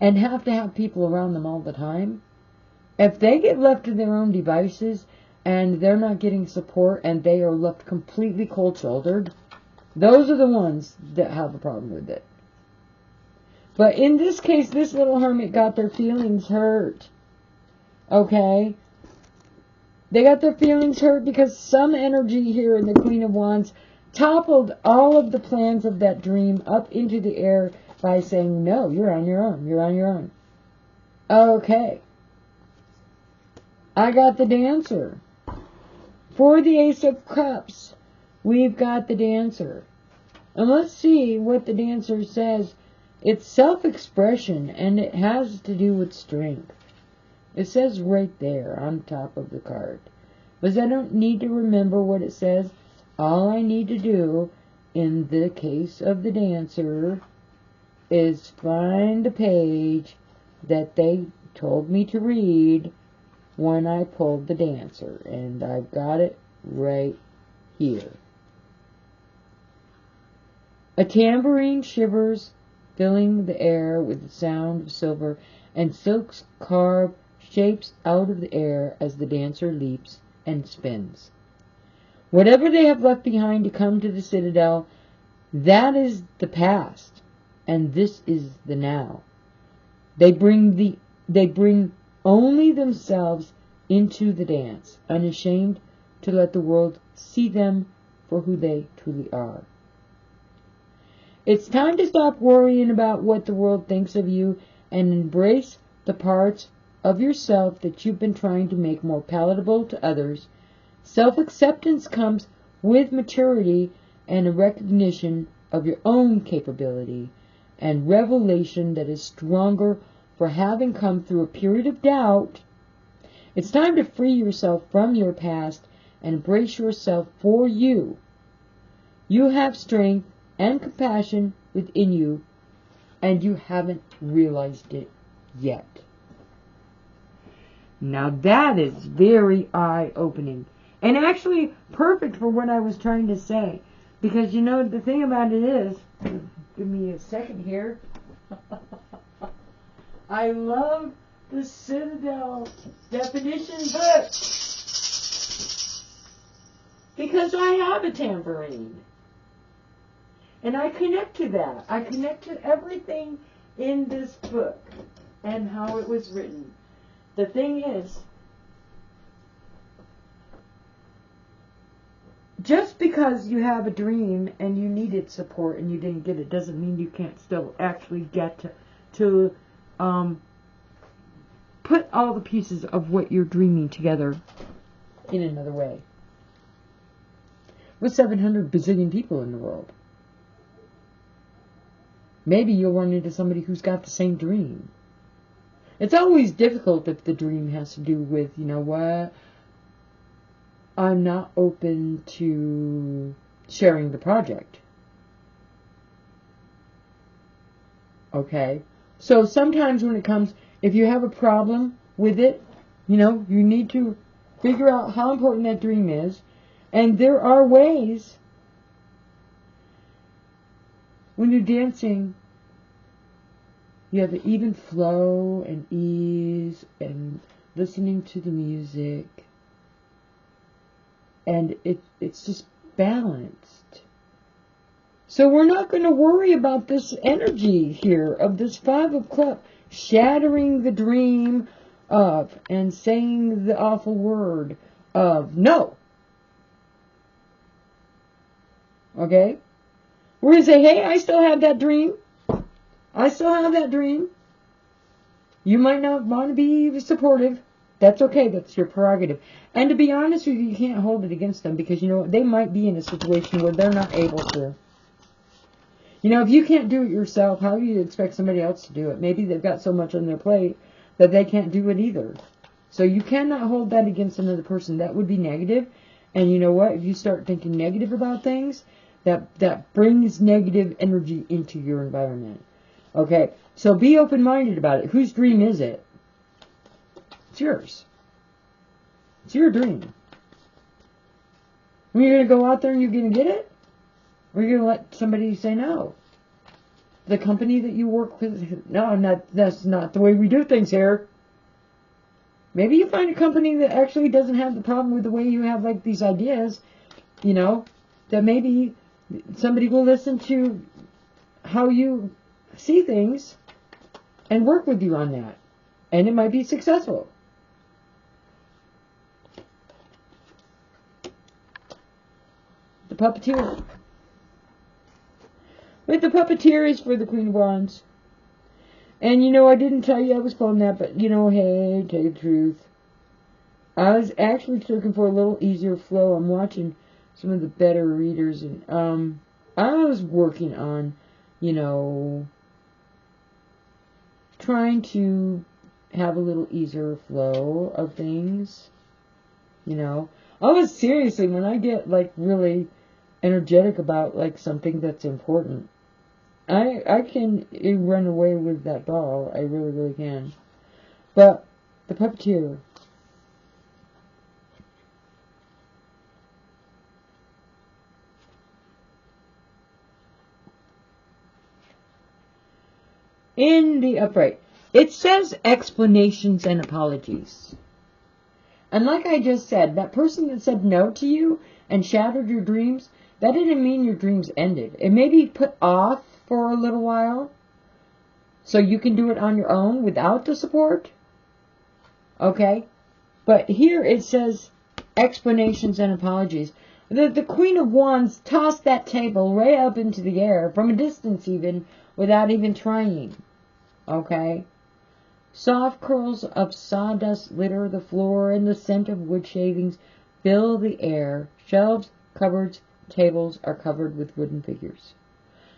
and have to have people around them all the time, if they get left to their own devices and they're not getting support and they are left completely cold-shouldered, those are the ones that have a problem with it. But in this case, this little hermit got their feelings hurt. Okay? They got their feelings hurt because some energy here in the Queen of Wands toppled all of the plans of that dream up into the air by saying, no, you're on your own. You're on your own. Okay. I got the Dancer. For the Ace of Cups, we've got the Dancer. And let's see what the Dancer says. It's self-expression, and it has to do with strength. It says right there on top of the card. But I don't need to remember what it says. All I need to do, in the case of the Dancer, is find the page that they told me to read when I pulled the Dancer. And I've got it right here. A tambourine shivers, filling the air with the sound of silver, and silks carve shapes out of the air as the Dancer leaps and spins. Whatever they have left behind to come to the citadel, that is the past, and this is the now. They bring only themselves into the dance, unashamed to let the world see them for who they truly are. It's time to stop worrying about what the world thinks of you and embrace the parts of yourself that you've been trying to make more palatable to others. Self-acceptance comes with maturity and a recognition of your own capability and revelation that is stronger for having come through a period of doubt. It's time to free yourself from your past and embrace yourself for you. You have strength and compassion within you, and you haven't realized it yet. Now that is very eye-opening, and actually perfect for what I was trying to say, because you know the thing about it is, give me a second here, I love the Citadel definition book, because I have a tambourine. And I connect to that. I connect to everything in this book and how it was written. The thing is, just because you have a dream and you needed support and you didn't get it doesn't mean you can't still actually get to put all the pieces of what you're dreaming together in another way. With 700 bazillion people in the world. Maybe you'll run into somebody who's got the same dream. It's always difficult if the dream has to do with, you know what, I'm not open to sharing the project. Okay? So sometimes when it comes, if you have a problem with it, you know, you need to figure out how important that dream is, And there are ways when you're dancing, you have an even flow and ease and listening to the music. And it's just balanced. So we're not going to worry about this energy here of this Five of Clubs shattering the dream of and saying the awful word of no. Okay? We're going to say, hey, I still have that dream. I still have that dream. You might not want to be supportive. That's okay. That's your prerogative. And to be honest with you, you can't hold it against them because, you know, they might be in a situation where they're not able to. You know, if you can't do it yourself, how do you expect somebody else to do it? Maybe they've got so much on their plate that they can't do it either. So you cannot hold that against another person. That would be negative. And you know what? If you start thinking negative about things, that brings negative energy into your environment. Okay? So be open-minded about it. Whose dream is it? It's yours. It's your dream. When you're going to go out there and you're going to get it? Or you're going to let somebody say no? The company that you work with, no, that's not the way we do things here. Maybe you find a company that actually doesn't have the problem with the way you have like these ideas, you know, that maybe somebody will listen to how you see things and work with you on that. And it might be successful. The puppeteer. But the puppeteer is for the Queen of Wands. And, you know, I didn't tell you I was pulling that, but, you know, hey, tell you the truth. I was actually looking for a little easier flow. I'm watching some of the better readers, and I was working on, you know, trying to have a little easier flow of things, you know. I was seriously, when I get, like, really energetic about, like, something that's important, I can run away with that doll. I really, really can. But the puppeteer. In the upright, it says explanations and apologies. And like I just said, that person that said no to you and shattered your dreams, that didn't mean your dreams ended. It may be put off for a little while, so you can do it on your own without the support. Okay? But here it says explanations and apologies. The Queen of Wands tossed that table way up into the air, from a distance even, without even trying. Okay? Soft curls of sawdust litter the floor, and the scent of wood shavings fill the air. Shelves, cupboards, tables are covered with wooden figures.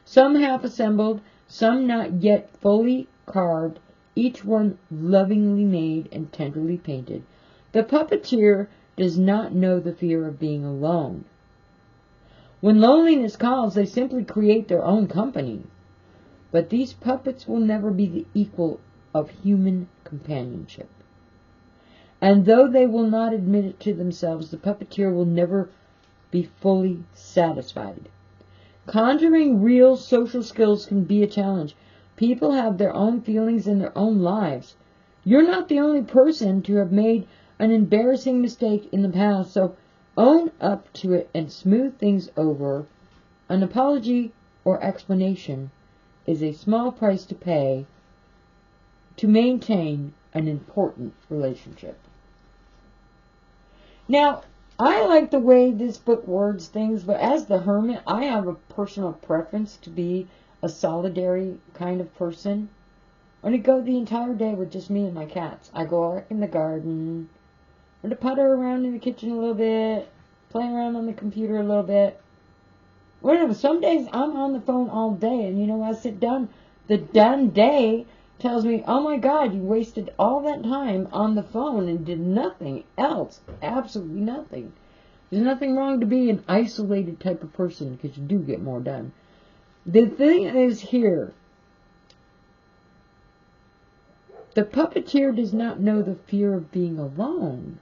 Some half assembled, some not yet fully carved, each one lovingly made and tenderly painted. The puppeteer does not know the fear of being alone. When loneliness calls, they simply create their own company. But these puppets will never be the equal of human companionship. And though they will not admit it to themselves, the puppeteer will never be fully satisfied. Conjuring real social skills can be a challenge. People have their own feelings and their own lives. You're not the only person to have made an embarrassing mistake in the past, so own up to it and smooth things over. An apology or explanation is a small price to pay to maintain an important relationship. Now, I like the way this book words things, but as the Hermit, I have a personal preference to be a solitary kind of person. I want to go the entire day with just me and my cats. I go out in the garden, or to putter around in the kitchen a little bit, play around on the computer a little bit. Whatever. Some days I'm on the phone all day, and you know, I sit down. The done day tells me, oh my God, you wasted all that time on the phone and did nothing else. Absolutely nothing. There's nothing wrong to be an isolated type of person, because you do get more done. The thing is here, the puppeteer does not know the fear of being alone.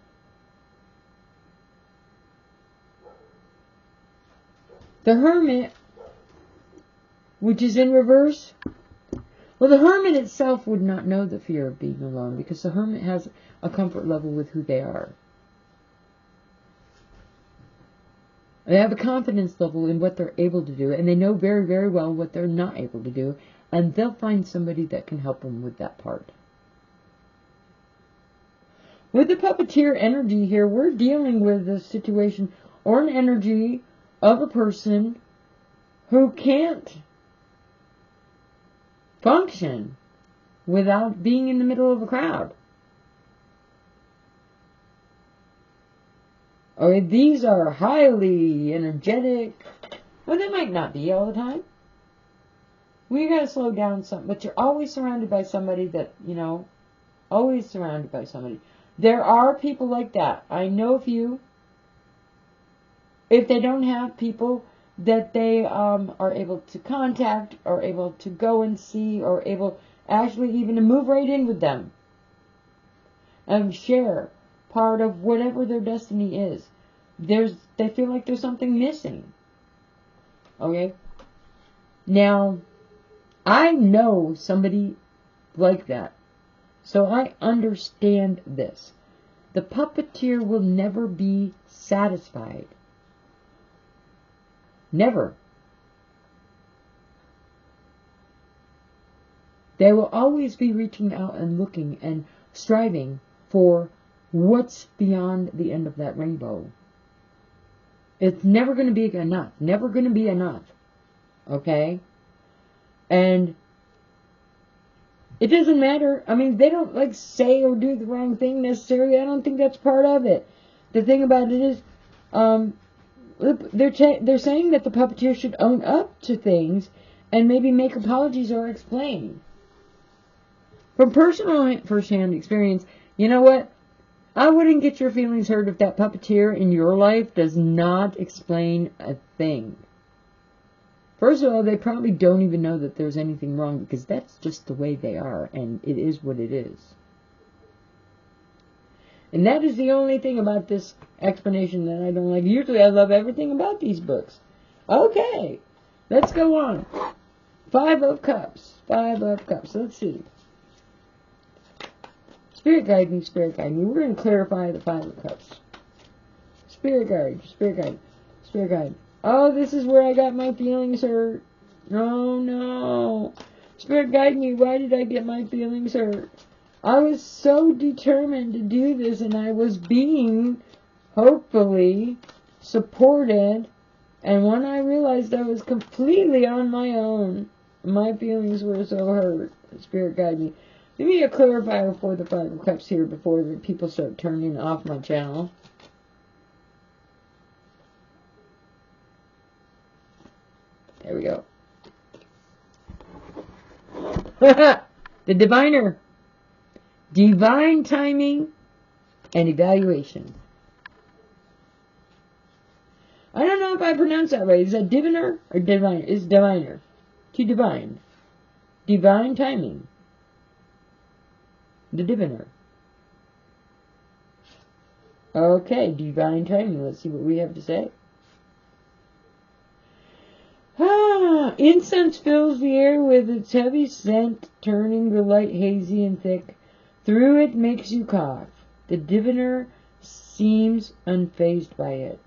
The Hermit, which is in reverse, well, the Hermit itself would not know the fear of being alone, because the Hermit has a comfort level with who they are. They have a confidence level in what they're able to do, and they know very, very well what they're not able to do, and they'll find somebody that can help them with that part. With the puppeteer energy here, we're dealing with a situation or an energy of a person who can't function without being in the middle of a crowd. Okay, these are highly energetic. Well, they might not be all the time. We gotta slow down some, but you're always surrounded by somebody that, always surrounded by somebody. There are people like that. I know a few. If they don't have people that they are able to contact, or able to go and see, or able actually even to move right in with them and share part of whatever their destiny is, they feel like there's something missing. Okay? Now, I know somebody like that, so I understand this. The puppeteer will never be satisfied. Never. They will always be reaching out and looking and striving for what's beyond the end of that rainbow. It's never going to be enough. Never going to be enough. Okay? And it doesn't matter. I mean, they don't say or do the wrong thing necessarily. I don't think that's part of it. The thing about it is, they're saying that the puppeteer should own up to things and maybe make apologies or explain. From personal first-hand experience, you know what? I wouldn't get your feelings hurt if that puppeteer in your life does not explain a thing. First of all, they probably don't even know that there's anything wrong, because that's just the way they are, and it is what it is. And that is the only thing about this explanation that I don't like. Usually I love everything about these books. Okay, let's go on. 5 of Cups. 5 of Cups. Let's see. Spirit guide me, Spirit guide me. We're going to clarify the 5 of Cups. Spirit guide, Spirit guide, Spirit guide. Oh, this is where I got my feelings hurt. Oh, no. Spirit guide me. Why did I get my feelings hurt? I was so determined to do this, and I was being, hopefully, supported. And when I realized I was completely on my own, my feelings were so hurt. Spirit guide me. Give me a clarifier for the 5 of Cups here before the people start turning off my channel. There we go. The Diviner. Divine timing and evaluation. I don't know if I pronounced that right. Is that diviner or diviner? It's diviner. To divine. Divine timing. The diviner. Okay, divine timing. Let's see what we have to say. Incense fills the air with its heavy scent, turning the light hazy and thick. Through it makes you cough. The diviner seems unfazed by it.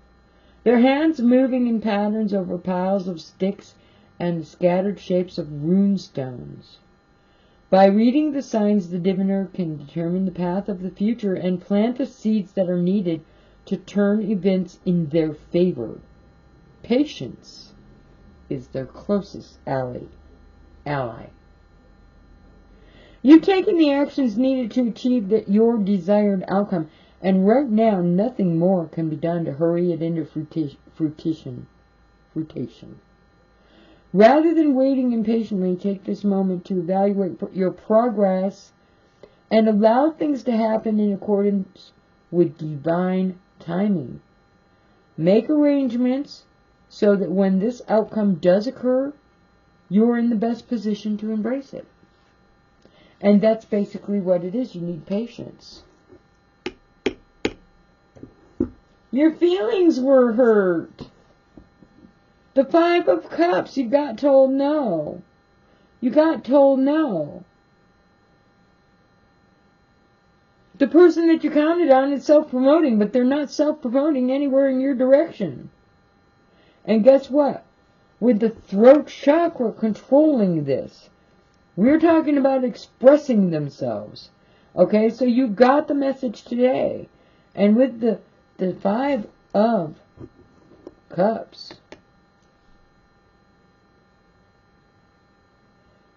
Their hands moving in patterns over piles of sticks and the scattered shapes of rune stones. By reading the signs, the diviner can determine the path of the future and plant the seeds that are needed to turn events in their favor. Patience is their closest ally. You've taken the actions needed to achieve your desired outcome, and right now nothing more can be done to hurry it into fruition. Rather than waiting impatiently, take this moment to evaluate your progress and allow things to happen in accordance with divine timing. Make arrangements so that when this outcome does occur, you're in the best position to embrace it. And that's basically what it is. You need patience. Your feelings were hurt. The Five of Cups, you got told no. You got told no. The person that you counted on is self-promoting, but they're not self-promoting anywhere in your direction. And guess what? With the throat chakra controlling this, we're talking about expressing themselves. Okay, so you got the message today. And with the Five of Cups,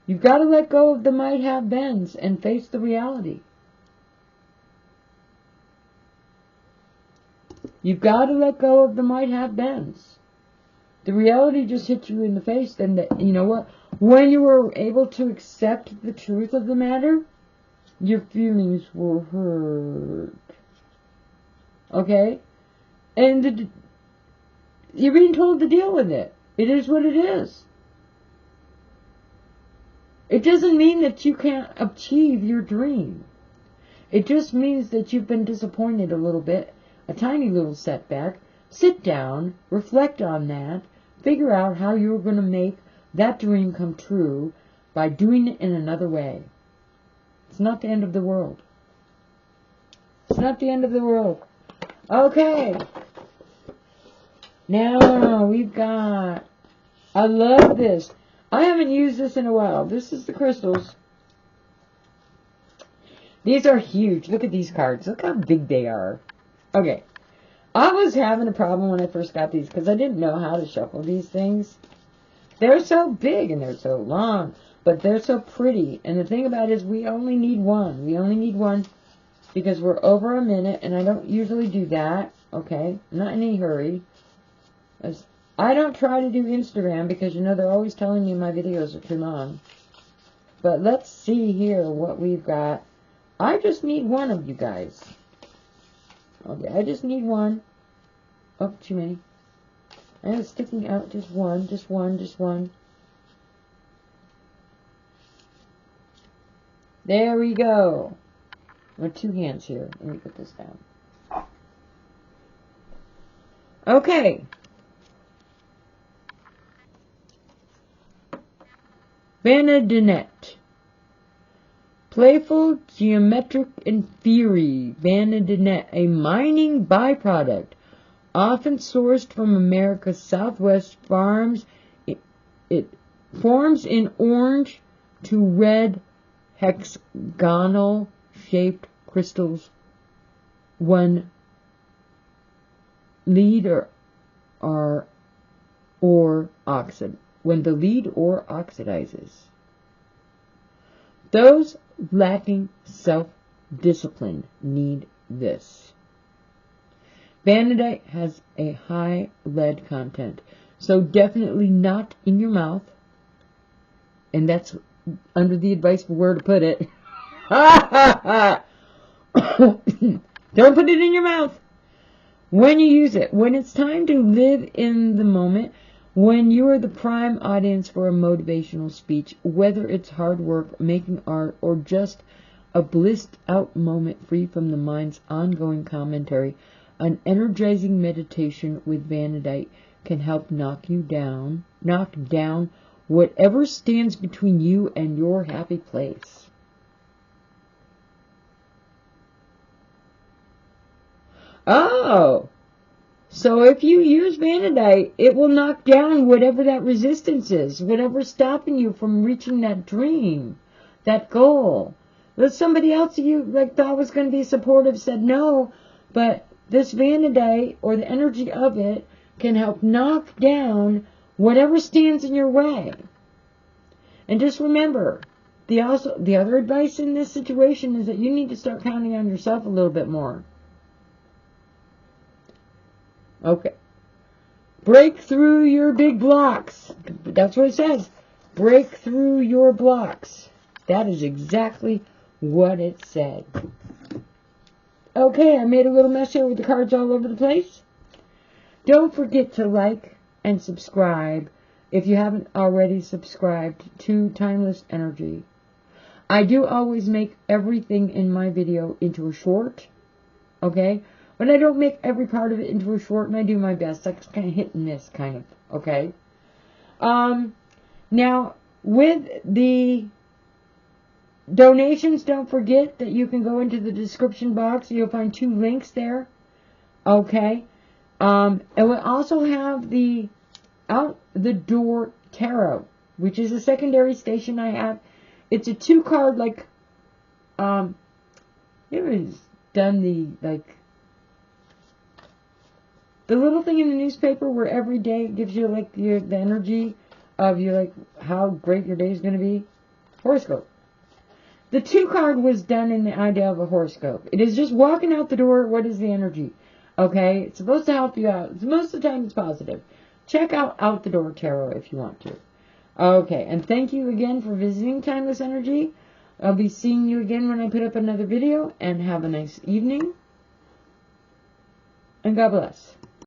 you've got to let go of the might have beens and face the reality. You've got to let go of the might have beens. The reality just hit you in the face. Then, you know what? When you were able to accept the truth of the matter, your feelings were hurt. Okay? And you're being told to deal with it. It is what it is. It doesn't mean that you can't achieve your dream. It just means that you've been disappointed a little bit. A tiny little setback. Sit down, reflect on that, figure out how you're going to make that dream come true by doing it in another way. It's not the end of the world. It's not the end of the world. Okay. Now we've got, I love this. I haven't used this in a while. This is the crystals. These are huge. Look at these cards. Look how big they are. Okay, I was having a problem when I first got these because I didn't know how to shuffle these things. They're so big and they're so long, but they're so pretty. And the thing about it is we only need one. We only need one because we're over a minute, and I don't usually do that. Okay, not in any hurry. I don't try to do Instagram because, you know, they're always telling me my videos are too long. But let's see here what we've got. I just need one of you guys. Okay, I just need one. Oh, too many. I am sticking out just one, just one, just one. There we go. With two hands here. Let me put this down. Okay. Vanadinet. Playful, geometric, and fury. Vanadinet, a mining byproduct, often sourced from America's Southwest farms. It forms in orange to red hexagonal shaped crystals when lead or oxide. When the lead ore oxidizes. Those lacking self-discipline need this. Vanadite has a high lead content, so definitely not in your mouth. And that's under the advice for where to put it. Don't put it in your mouth. When you use it, when it's time to live in the moment, when you are the prime audience for a motivational speech, whether it's hard work, making art, or just a blissed out moment free from the mind's ongoing commentary, an energizing meditation with Vanadite can help knock down whatever stands between you and your happy place. Oh! So if you use Vanadite, it will knock down whatever that resistance is, whatever's stopping you from reaching that dream, that goal. That somebody else you thought was going to be supportive said no, but this Vanadite, or the energy of it, can help knock down whatever stands in your way. And just remember, the other advice in this situation is that you need to start counting on yourself a little bit more. Okay. Break through your big blocks. That's what it says. Break through your blocks. That is exactly what it said. Okay, I made a little mess here with the cards all over the place. Don't forget to like and subscribe if you haven't already subscribed to Timeless Energy. I do always make everything in my video into a short. Okay? But I don't make every part of it into a short, and I do my best. That's kind of hit and miss, kind of. Okay? Now, with the donations, don't forget that you can go into the description box. You'll find 2 links there. Okay. And we also have the Out the Door Tarot, which is a secondary station I have. It's a 2-card, like, it was done the little thing in the newspaper where every day it gives you, like, the energy of how great your day is going to be. Horoscope. The 2-card was done in the idea of a horoscope. It is just walking out the door. What is the energy? Okay? It's supposed to help you out. Most of the time it's positive. Check out the Door Tarot if you want to. Okay. And thank you again for visiting Timeless Energy. I'll be seeing you again when I put up another video. And have a nice evening. And God bless.